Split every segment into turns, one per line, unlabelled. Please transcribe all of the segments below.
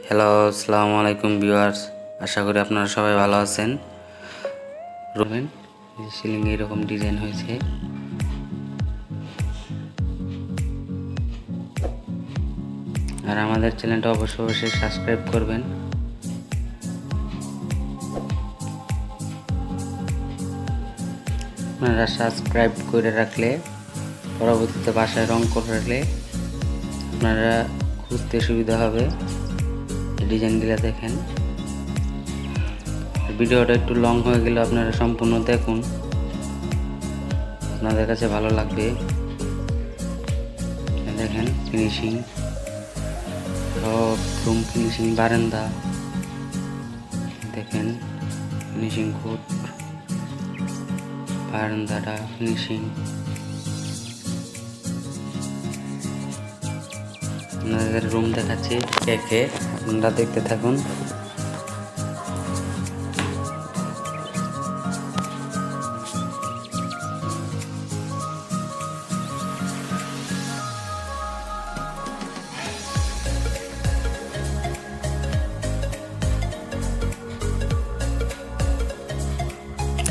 Hello, আসসালামু আলাইকুম viewers. আশা করি আপনারা সবাই ভালো আছেন। রুমেন সিলিংয়ে এরকম ডিজাইন হয়েছে। আর আমাদের চ্যানেলটা অবশ্যই সাবস্ক্রাইব করবেন। আপনারা সাবস্ক্রাইব করে রাখলে পরবর্তীতে বাসায় রং করে রাখলে আপনারা খুঁজতে সুবিধা হবে। ডিজাইনগুলো দেখেন। ভিডিওটা একটু লং হয়ে গেলে আপনারা সম্পূর্ণ দেখুন, আপনাদের কাছে ভালো লাগবে। দেখেন ফিনিশিং, সব রুম ফিনিশিং, বারান্দা দেখেন ফিনিশিং খুব, বারান্দাটা ফিনিশিং। আপনাদের রুম দেখাচ্ছি একে, আপনারা দেখতে থাকুন।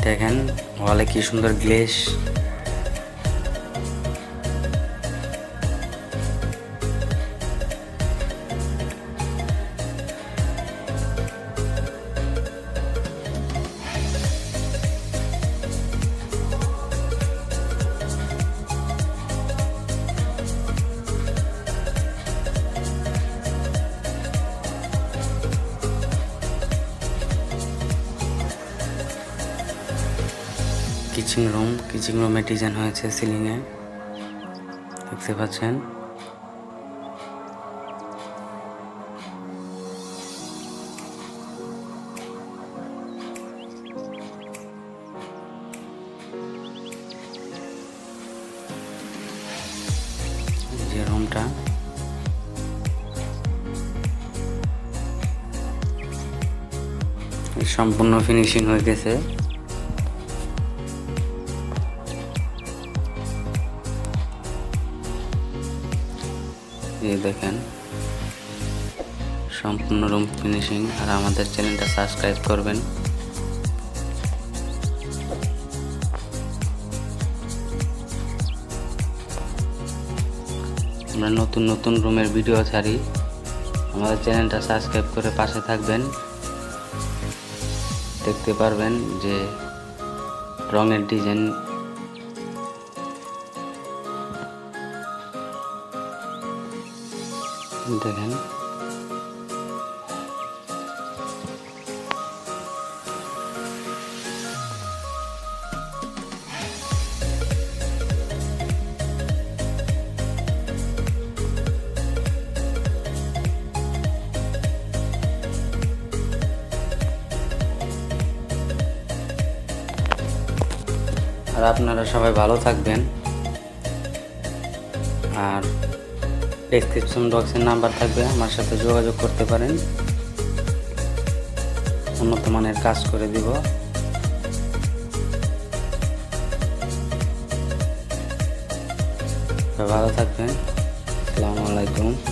দেখেন ওয়ালে কি সুন্দর গ্লেস, কিচেন রুমে ডিজাইন হয়েছে সিলিংয়ে, দেখতে পাচ্ছেন। যে রুমটা সম্পূর্ণ ফিনিশিং হয়ে গেছে। এই দেখেন সম্পূর্ণ রুম ফিনিশিং। আর আমাদের চ্যানেলটা সাবস্ক্রাইব করবেন। আমরা নতুন রুমের ভিডিও ছাড়ি, আমাদের চ্যানেলটা সাবস্ক্রাইব করে পাশে থাকবেন। দেখতে পারবেন যে রঙের ডিজাইন দেখেন। আর আপনারা সবাই ভালো থাকবেন। আর ডেসক্রিপশন বক্সের নাম্বার থাকবে, আমার সাথে যোগাযোগ করতে পারেন। উন্নত মানের কাজ করে দিব। ভালো থাকবেন। আসসালামু আলাইকুম।